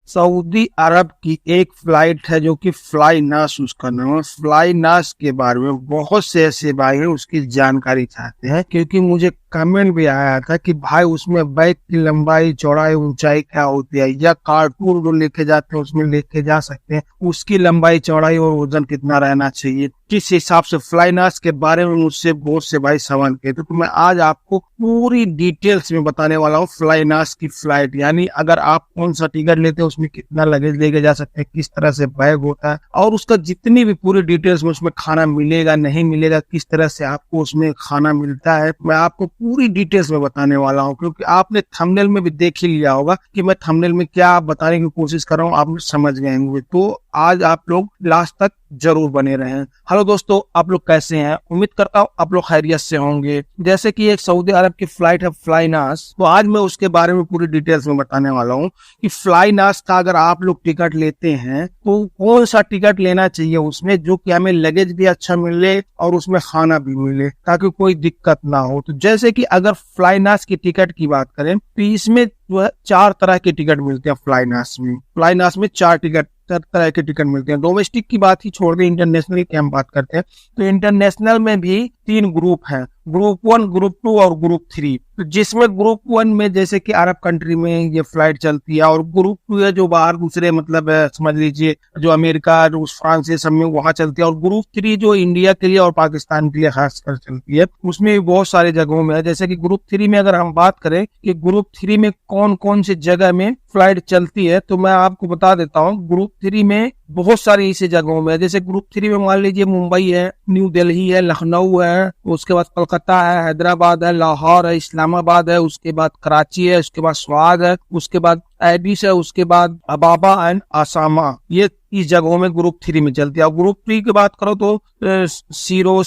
Saudi अरब की एक flight है जो कि फ्लाइनास उसका नाम है। फ्लाइनास के बारे में बहुत से ऐसे भाई हैं उसकी जानकारी चाहते हैं, क्योंकि मुझे कमेंट भी आया था कि भाई उसमें बैग की लंबाई चौड़ाई ऊंचाई क्या होती है, या कार्टून जो लेके जाते हैं उसमें लेके जा सकते हैं, उसकी लंबाई चौड़ाई और वजन कितना रहना चाहिए, किस हिसाब से। फ्लाइनास के बारे में मुझसे बहुत से भाई सवाल किए थे, तो मैं आज आपको पूरी डिटेल्स में बताने वाला हूँ फ्लाइनास की फ्लाइट, यानी अगर आप कौन सा टिकट लेते हैं उसमें कितना लगेज लेके जा सकते हैं, किस तरह से बैग होता है, और उसका जितनी भी पूरी डिटेल्स में उसमें खाना मिलेगा नहीं मिलेगा, किस तरह से आपको उसमें खाना मिलता है, मैं आपको पूरी डिटेल्स में बताने वाला हूँ। क्योंकि आपने थंबनेल में भी देख ही लिया होगा कि मैं थंबनेल में क्या बताने की कोशिश कर रहा हूँ, आप समझ गए होंगे। तो आज आप लोग लास्ट तक जरूर बने रहें। हेलो दोस्तों, आप लोग कैसे हैं? उम्मीद करता हूँ आप लोग खैरियत से होंगे। जैसे कि एक सऊदी अरब की फ्लाइट है फ्लाइनास, तो आज मैं उसके बारे में पूरी डिटेल्स में बताने वाला हूँ कि फ्लाइनास का अगर आप लोग टिकट लेते हैं तो कौन सा टिकट लेना चाहिए उसमें, जो कि हमें लगेज भी अच्छा मिले और उसमें खाना भी मिले, ताकि कोई दिक्कत ना हो। तो जैसे कि अगर फ्लाइनास की टिकट की बात करें तो इसमें जो है 4 तरह के टिकट मिलते हैं। फ्लाइनास में 4 तरह के टिकट मिलते हैं। डोमेस्टिक की बात ही छोड़ दें, इंटरनेशनल की हम बात करते हैं तो इंटरनेशनल में भी 3 ग्रुप हैं, ग्रुप 1, ग्रुप 2 और ग्रुप 3। तो जिसमें ग्रुप 1 में जैसे कि अरब कंट्री में ये फ्लाइट चलती है, और ग्रुप 2 है जो बाहर दूसरे मतलब समझ लीजिए जो अमेरिका, रूस, फ्रांस ये सब में वहां चलती है, और ग्रुप 3 जो इंडिया के लिए और पाकिस्तान के लिए खासकर चलती है, उसमें भी बहुत सारे जगहों में है। जैसे कि ग्रुप 3 में अगर हम बात करें कि ग्रुप 3 में कौन कौन सी जगह में फ्लाइट चलती है, तो मैं आपको बता देता हूँ। ग्रुप 3 में बहुत सारी ऐसी जगहों में है। जैसे ग्रुप 3 में मान लीजिए मुंबई है, न्यू दिल्ली है, लखनऊ है, उसके बाद कोलकाता है, हैदराबाद है, लाहौर है, इस्लामाबाद है, उसके बाद कराची है, उसके बाद स्वाद है, उसके बाद एडिस है, उसके बाद अबाबा एंड आसामा। ये इस जगहों में ग्रुप 3 में चलती है। और ग्रुप 3 की बात करो तो सीरो,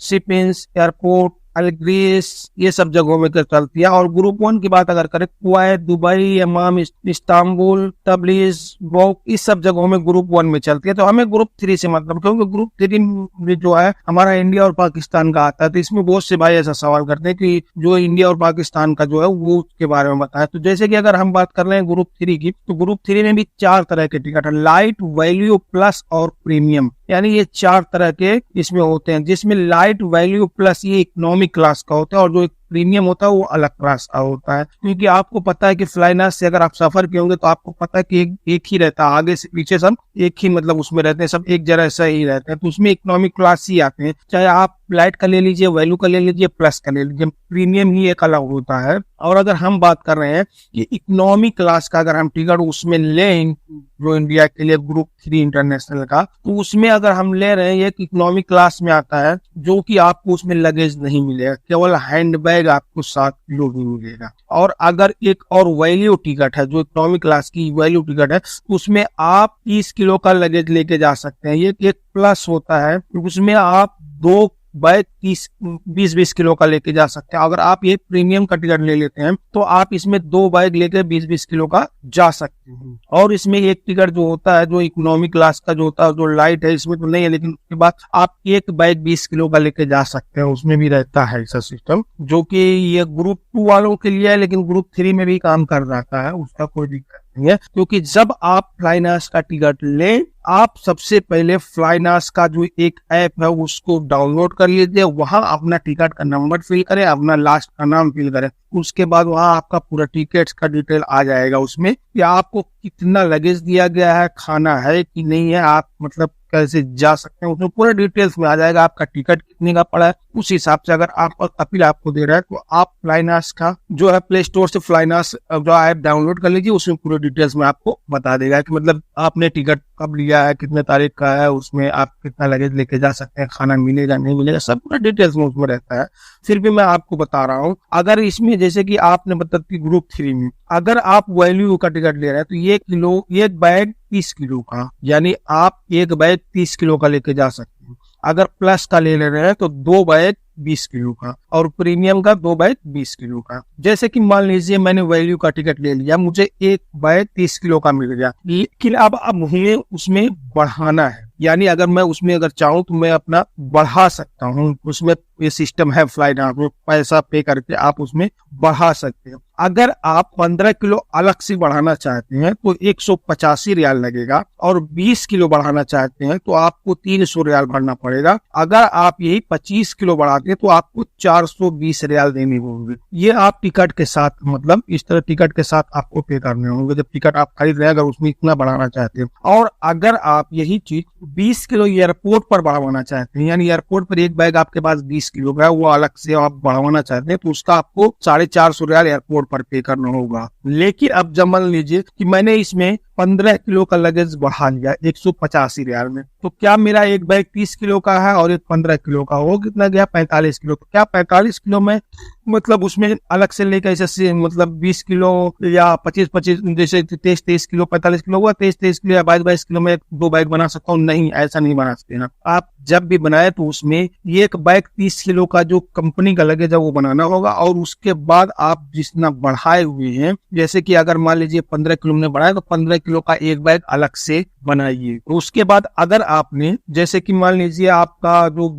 शिपिंस, एयरपोर्ट, अलग्रीस, ये सब जगहों में चलती है। और ग्रुप 1 की बात अगर करें, Kuwait, Dubai, Amman, Istanbul, Tabriz, वोक, इस सब जगहों में ग्रुप 1 में चलती है। तो हमें ग्रुप 3 से मतलब, क्योंकि ग्रुप 3 में जो है हमारा इंडिया और पाकिस्तान का आता है। तो इसमें बहुत से भाई ऐसा सवाल करते हैं कि जो इंडिया और पाकिस्तान का जो है वो उसके बारे में बताया। तो जैसे कि अगर हम बात कर रहे हैं ग्रुप 3 की, तो ग्रुप 3 में भी 4 तरह के टिकट है, लाइट, वैल्यू, प्लस और प्रीमियम, यानी ये 4 तरह के इसमें होते हैं। जिसमें लाइट, वैल्यू, प्लस ये इकोनॉमिक क्लास का होता है, और जो प्रीमियम होता है वो अलग क्लास का होता है। क्योंकि आपको पता है कि फ्लाइनास से अगर आप सफर किए होंगे तो आपको पता है कि एक ही रहता है, आगे से पीछे सब एक ही मतलब उसमें रहते हैं, सब एक जैसा ही रहते हैं। तो उसमें इकोनॉमिक क्लास ही आते हैं, चाहे आप लाइट का ले लीजिए, वैल्यू का ले लीजिए, प्लस का ले लीजिए, प्रीमियम ही एक अलग होता है। और अगर हम बात कर रहे हैं कि इकोनॉमी क्लास का अगर हम टिकट उसमें लें, जो इंडिया के लिए ग्रुप 3 इंटरनेशनल का, तो उसमें अगर हम ले रहे हैं ये इकोनॉमी क्लास में आता है, जो कि आपको उसमें लगेज नहीं मिलेगा, केवल हैंड बैग आपको 7 किलो ही मिलेगा। और अगर एक और वैल्यू टिकट है, जो इकोनॉमी क्लास की वैल्यू टिकट है, उसमें आप 30 किलो का लगेज लेके जा सकते हैं। ये एक प्लस होता है, उसमें आप 2 बैग 20 किलो का लेके जा सकते हैं। अगर आप ये प्रीमियम का टिकट ले लेते हैं तो आप इसमें 2 बैग लेके 20 किलो का जा सकते हैं। और इसमें एक टिकट जो होता है, जो इकोनॉमी क्लास का जो होता है, जो लाइट है, इसमें तो नहीं है, लेकिन उसके बाद आप एक बैग 20 किलो का लेके जा सकते हैं। उसमें भी रहता है ऐसा सिस्टम, जो कि ये ग्रुप 2 वालों के लिए है, लेकिन ग्रुप 3 में भी काम कर जाता है, उसका कोई दिक्कत नहीं है। क्योंकि जब आप फ्लाइनास का टिकट लें, आप सबसे पहले फ्लाइनास का जो एक ऐप है उसको डाउनलोड कर लीजिए, वहां अपना टिकट का नंबर फिल करें, अपना लास्ट का नाम फिल करें। उसके बाद वहां आपका पूरा टिकट का डिटेल आ जाएगा उसमें, कि आपको कितना लगेज दिया गया है, खाना है कि नहीं है, आप मतलब कैसे जा सकते हैं, उसमें पूरे डिटेल्स में आ जाएगा। आपका टिकट कितने का पड़ा है, उस हिसाब से अगर आप अपील आपको दे रहा है तो आप फ्लाइनास का जो है प्ले स्टोर से फ्लाइनास जो ऐप डाउनलोड कर लीजिए, उसमें पूरे डिटेल्स में आपको बता देगा कि मतलब आपने टिकट कब लिया है, कितने तारीख का है, उसमें आप कितना लगेज लेके जा सकते हैं, खाना मिलेगा नहीं मिलेगा, सब पूरा डिटेल्स में उसमें रहता है। फिर भी मैं आपको बता रहा हूँ, अगर इसमें जैसे कि आपने बताया कि ग्रुप 3 में अगर आप वैल्यू का टिकट ले रहे हैं तो एक बैग 30 किलो का, यानी आप एक बैग 30 किलो का लेके जा सकते हैं। अगर प्लस का ले रहे हैं तो 2 बैग 20 किलो का, और प्रीमियम का 2 बैग 20 किलो का। जैसे कि मान लीजिए मैंने वैल्यू का टिकट ले लिया, मुझे एक बैग 30 किलो का मिल गया, लेकिन अब मुझे उसमें बढ़ाना है, यानी अगर मैं उसमें अगर चाहूँ तो मैं अपना बढ़ा सकता हूँ, उसमें ये सिस्टम है फ्लाइट में, पैसा पे करके आप उसमें बढ़ा सकते हैं। अगर आप 15 किलो अलग से बढ़ाना चाहते हैं तो 185 रियाल लगेगा, और 20 किलो बढ़ाना चाहते हैं तो आपको 300 रियाल भरना पड़ेगा। अगर आप यही 25 किलो बढ़ाते हैं तो आपको 420 रियाल देने होंगे। ये आप टिकट के साथ, मतलब इस तरह टिकट के साथ आपको पे करने होंगे जब टिकट आप खरीद रहे हैं, अगर उसमें इतना बढ़ाना चाहते हैं। और अगर आप यही चीज 20 किलो एयरपोर्ट पर बढ़ाना चाहते हैं, यानी एयरपोर्ट पर एक बैग आपके पास 20 किलो का है, वो अलग से आप बढ़ाना चाहते हैं, तो उसका आपको 450 रियाल एयरपोर्ट पर पे करना होगा। लेकिन अब जब मान लीजिए कि मैंने इसमें 15 किलो का लगेज बढ़ा लिया 185 रियाल में, तो क्या मेरा एक बैग 30 किलो का है और एक 15 किलो का, हो कितना गया 45 किलो। तो क्या 45 किलो में मतलब उसमें अलग से लेकर ऐसे मतलब 20 किलो या 25 जैसे 23 किलो 45 किलो हुआ, 23 किलो या 22 किलो में 2 बैग बना सकता हूँ? नहीं, ऐसा नहीं बना सकते हैं। आप जब भी बनाए तो उसमें एक बैग 30 किलो का जो कंपनी का लगेज है वो बनाना होगा, और उसके बाद आप जितना बढ़ाए हुए हैं, जैसे कि अगर मान लीजिए 15 किलो में बढ़ाए तो 15 किलो का एक बैग अलग से बनाइए। तो उसके बाद अगर आपने, जैसे कि मान लीजिए आपका जो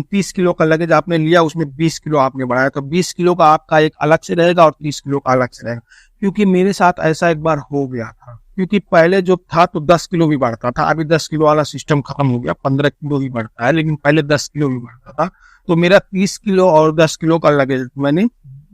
30 किलो का लगेज आपने लिया, उसमें 20 किलो आपने बढ़ाया, तो 20 किलो का आपका एक अलग से रहेगा और 30 किलो का अलग से रहेगा। क्योंकि मेरे साथ ऐसा एक बार हो गया था, क्योंकि पहले जो था तो 10 किलो भी बढ़ता था, अभी 10 किलो वाला सिस्टम खत्म हो गया, 15 किलो भी बढ़ता है, लेकिन पहले 10 किलो भी बढ़ता था। तो मेरा 30 किलो और 10 किलो का लगेज मैंने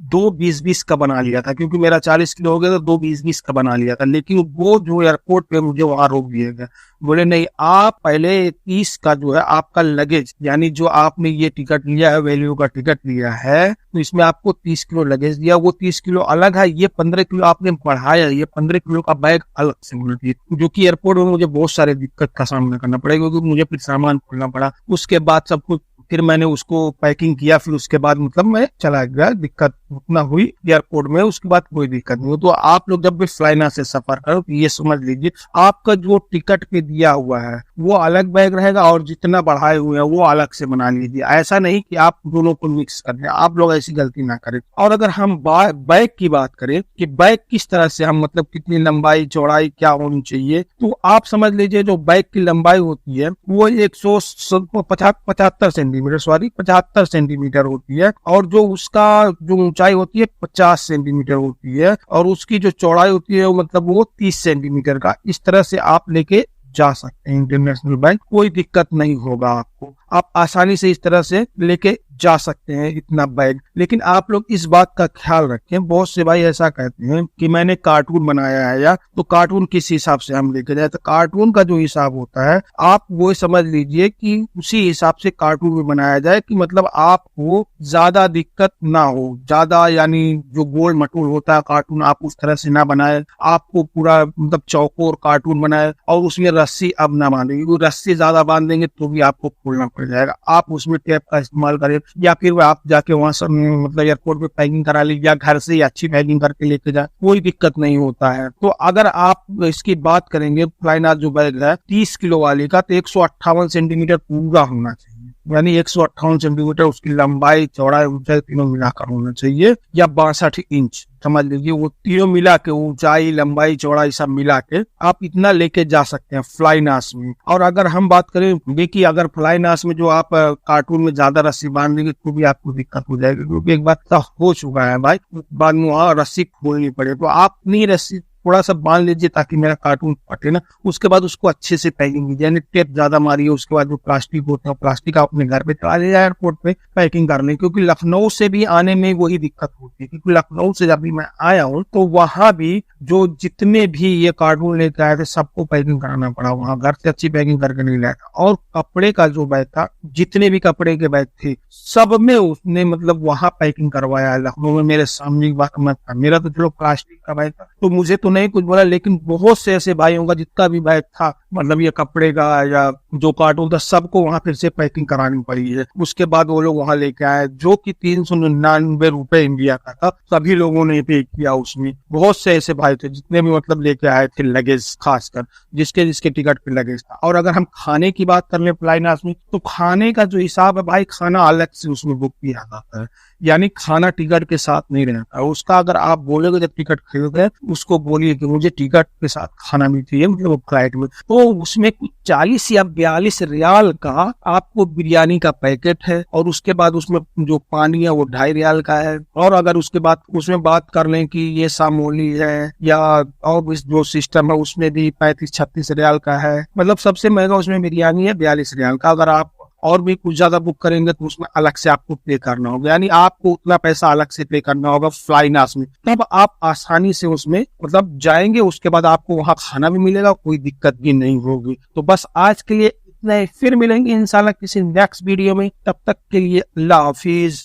2 20 का बना लिया था, क्योंकि मेरा 40 किलो हो गया तो 2 20 का बना लिया था। लेकिन वो जो एयरपोर्ट पे मुझे वहां रोक दिया गया, बोले नहीं, आप पहले 30 का जो है आपका लगेज, यानी जो आपने ये टिकट लिया है, वैल्यू का टिकट लिया है, तो इसमें आपको 30 किलो लगेज दिया, वो 30 किलो अलग है, ये 15 किलो आपने बढ़ाया, ये 15 किलो का बैग अलग से मिलती है। जो कि एयरपोर्ट में मुझे बहुत सारे दिक्कत का सामना करना पड़ेगा, क्योंकि मुझे फिर सामान खोलना पड़ा, उसके बाद सब कुछ, फिर मैंने उसको पैकिंग किया, फिर उसके बाद मतलब मैं चला गया। दिक्कत उतना हुई एयरपोर्ट में, उसके बाद कोई दिक्कत नहीं हो। तो आप लोग जब भी फ्लाइना से सफर करो तो ये समझ लीजिए, आपका जो टिकट पे दिया हुआ है वो अलग बैग रहेगा, और जितना बढ़ाए हुए हैं वो अलग से बना लीजिए। ऐसा नहीं कि आप दोनों को मिक्स कर दें, आप लोग ऐसी गलती ना करें। और अगर हम बैग की बात करें कि बैग किस तरह से हम, मतलब कितनी लंबाई चौड़ाई क्या होनी चाहिए, तो आप समझ लीजिए जो बैग की लंबाई होती है वो 75 सेंटीमीटर होती है, और जो उसका जो ऊंचाई होती है 50 सेंटीमीटर होती है, और उसकी जो चौड़ाई होती है मतलब वो 30 सेंटीमीटर का। इस तरह से आप लेके जा सकते हैं इंटरनेशनल बैग, कोई दिक्कत नहीं होगा आपको, आप आसानी से इस तरह से लेके जा सकते हैं इतना बैग। लेकिन आप लोग इस बात का ख्याल रखें, बहुत से भाई ऐसा कहते हैं कि मैंने कार्टून बनाया है, या तो कार्टून किस हिसाब से हम लेके जाए, तो कार्टून का जो हिसाब होता है आप वो समझ लीजिए कि उसी हिसाब से कार्टून में बनाया जाए, कि मतलब आपको ज्यादा दिक्कत ना हो, ज्यादा यानी जो गोल मटोल होता है कार्टून आप उस तरह से ना बनाए, आपको पूरा मतलब चौकोर कार्टून बनाए, और उसमें रस्सी अब ना बांधेंगे, वो रस्सी ज्यादा बांध देंगे तो भी आपको खोलना पड़ जाएगा। आप उसमें टेप का इस्तेमाल करें, या फिर आप जाके वहां से मतलब एयरपोर्ट पे पैकिंग करा लीजिए, या घर से अच्छी पैकिंग करके लेके जाए, कोई दिक्कत नहीं होता है। तो अगर आप इसकी बात करेंगे फ्लाइना जो बैग है 30 किलो वाले का, तो 158 सेंटीमीटर पूरा होना चाहिए, यानी 158 सेंटीमीटर उसकी लंबाई चौड़ाई ऊंचाई तीनों मिलाकर होना चाहिए, या 62 इंच समझ लीजिए। वो तीनों मिला के, ऊंचाई लंबाई चौड़ाई सब मिला के आप इतना लेके जा सकते हैं फ्लाइनास में। और अगर हम बात करें, देखिए अगर फ्लाइनास में जो आप कार्टून में ज्यादा रस्सी बांध देंगे तो भी आपको दिक्कत हो जाएगी, क्योंकि एक बार हो चुका है भाई, बाद में वहां रस्सी खोलनी पड़े। तो आप नहीं, रस्सी थोड़ा सा बांध लीजिए ताकि मेरा कार्टून फटे ना, उसके बाद उसको अच्छे से पैकिंग कीजिए, यानी टेप ज्यादा मारिए, उसके बाद जो प्लास्टिक होता है प्लास्टिक आप अपने घर पे चला ले जाए एयरपोर्ट पे पैकिंग कर लें। क्योंकि लखनऊ से भी आने में वही दिक्कत होती है, क्योंकि लखनऊ से जब भी मैं आया हूँ तो वहां भी जो जितने भी ये कार्टून लेकर आए थे सबको पैकिंग कराना पड़ा, वहां घर से अच्छी पैकिंग करके नहीं लाया था। और कपड़े का जो बैग था, जितने भी कपड़े के बैग थे सब में उसने मतलब वहां पैकिंग करवाया है लखनऊ में। मेरे सामने की बात मत था, मेरा तो चलो प्लास्टिक का बैग था तो मुझे तो नहीं कुछ बोला, लेकिन बहुत से ऐसे भाइयों का जितना भी बैग था, मतलब ये कपड़े का या जो कार्टून था, सबको वहां फिर से पैकिंग करानी पड़ी है। उसके बाद वो लोग वहां लेके आए, जो कि 399 रुपए इंडिया का था, सभी लोगों ने पे किया उसमें। बहुत से ऐसे भाई थे जितने भी मतलब लेके आए थे लगेज, खासकर जिसके जिसके टिकट पे लगेज था। और अगर हम खाने की बात कर ले फ्लाइनास में, तो खाने का जो हिसाब है भाई, खाना अलग से उसमें बुक किया जाता है, यानी खाना टिकट के साथ नहीं रहता उसका। अगर आप बोलोगे जब टिकट खरीदोगे उसको बोलिए कि मुझे टिकट के साथ खाना भी चाहिए मुझे वो फ्लाइट में, तो उसमें कुछ 40 या 42 रियाल का आपको बिरयानी का पैकेट है, और उसके बाद उसमें जो पानी है वो 2.5 रियाल का है। और अगर उसके बाद उसमें बात कर लें कि ये सामोली है या और जो सिस्टम है उसमें भी 35-36 रियाल का है। मतलब सबसे महंगा उसमें बिरयानी है 42 रियाल का। अगर आप और भी कुछ ज्यादा बुक करेंगे तो उसमें अलग से आपको पे करना होगा, यानी आपको उतना पैसा अलग से पे करना होगा फ्लाइनास में। तब आप आसानी से उसमें मतलब जाएंगे, उसके बाद आपको वहां खाना भी मिलेगा, कोई दिक्कत भी नहीं होगी। तो बस आज के लिए इतना ही, फिर मिलेंगे इंशाल्लाह किसी नेक्स्ट वीडियो में। तब तक के लिए अल्लाह हाफिज।